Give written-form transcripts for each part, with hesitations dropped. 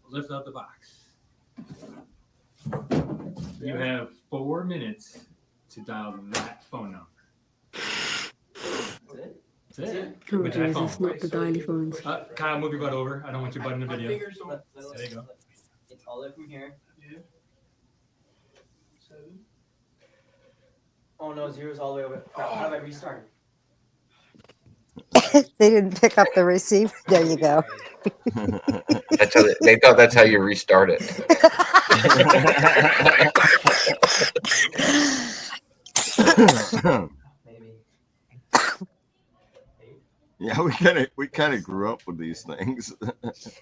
lift up the box. You have 4 minutes to dial that phone number. That's it. Oh, With that Jesus, phone. not the dialy phones. Kyle, move your butt over. I don't want your butt in the video. There you go. It's all the way from here. Yeah. 7. Oh no, zero's all the way over. How do I restart? They didn't pick up the receiver. There you go. That's how they thought that's how you restart it. Maybe. Yeah, we kind of grew up with these things.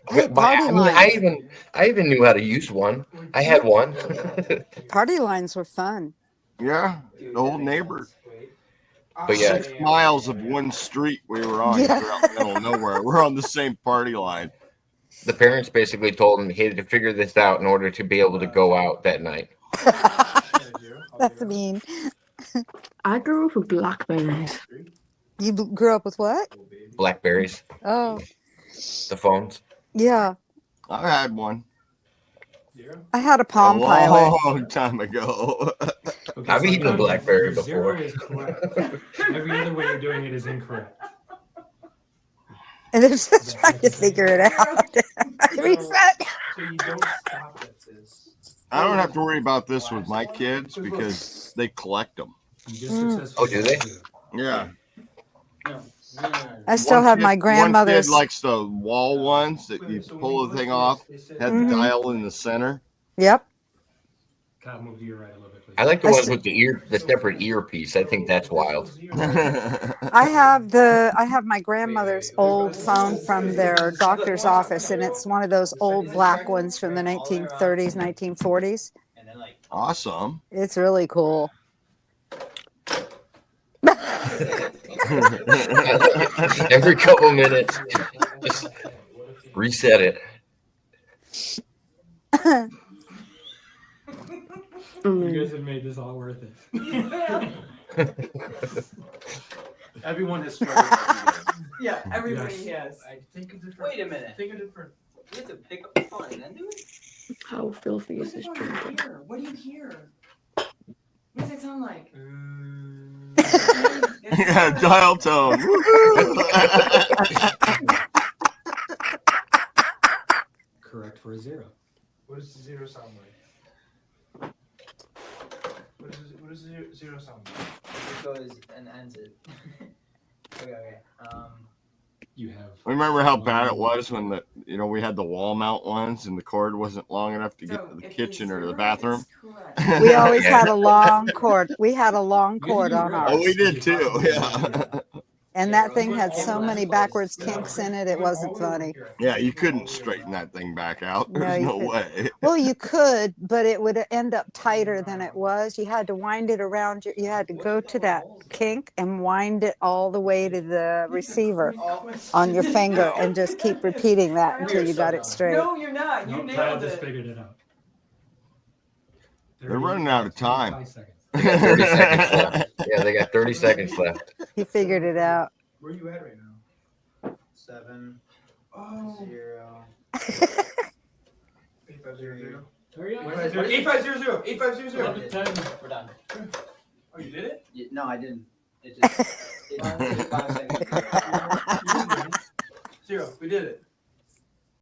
Hey, party I lines. even knew how to use one. I had one. Party lines were fun. Yeah, the old neighbor. But yeah. 6 miles of one street we were on. Yeah. We're out in the middle of nowhere. We're on the same party line. The parents basically told him he had to figure this out in order to be able to go out that night. That's mean. I grew up with blackberries. You grew up with what? Blackberries, Oh, the phones. yeah. I had one I had a a Palm Pilot. long time ago. Okay, I've so eaten a your blackberry zero before. is correct. Every other way you're doing it is incorrect. And they're just trying to figure it out. Reset. So you don't stop at this. I don't have to worry about this with my kids because they collect them. You just Mm. successfully Oh, do they? got zero. Yeah. No. I still One have kid- my One grandmother's. kid likes the wall ones that you pull the thing off, had the Mhm. dial in the center. Yep. Kyle, move to your right a little bit, please. I like the I ones s- with the separate earpiece. I think that's wild. I have my grandmother's old phone from their doctor's office, and it's one of those old black ones from the 1930s, 1940s. And then like Awesome. It's really cool. Every couple minutes, just reset it. You guys have made this all worth it. Everyone has struggled. yeah, everybody Yes. has. I think of different. Wait a minute. Think of different. You have to pick up the phone and then do it. How filthy What is does this it drinking? hear? What do you hear? What does it sound like? Yeah, dial tone. Correct for a zero. What does the zero sound like? What does zero sound like? It goes and ends it. Okay. You have. Remember how bad it was when we had the wall mount ones and the cord wasn't long enough to get to the kitchen or the bathroom. We always Yeah. had a long cord. We had a long cord on Oh, ours. we did too. Yeah. And that thing had so many backwards kinks in it, it wasn't funny. Yeah, you couldn't straighten that thing back out. No, There's you no couldn't. way. Well, you could, but it would end up tighter than it was. You had to wind it around. You had to go to that kink and wind it all the way to the receiver on your finger and just keep repeating that until you got it straight. No, you're not. You No, Kyle nailed just it. figured it out. They're running out of time. 35 seconds. They got 30 seconds left. Yeah, they got 30 seconds left. He figured it out. Where are you at right now? 7 Oh. 0. 8500. Hurry up. 8500. 8500. 10. We're done. Oh, you did it? No, I didn't. It just. It took 5 seconds. 0. We did it.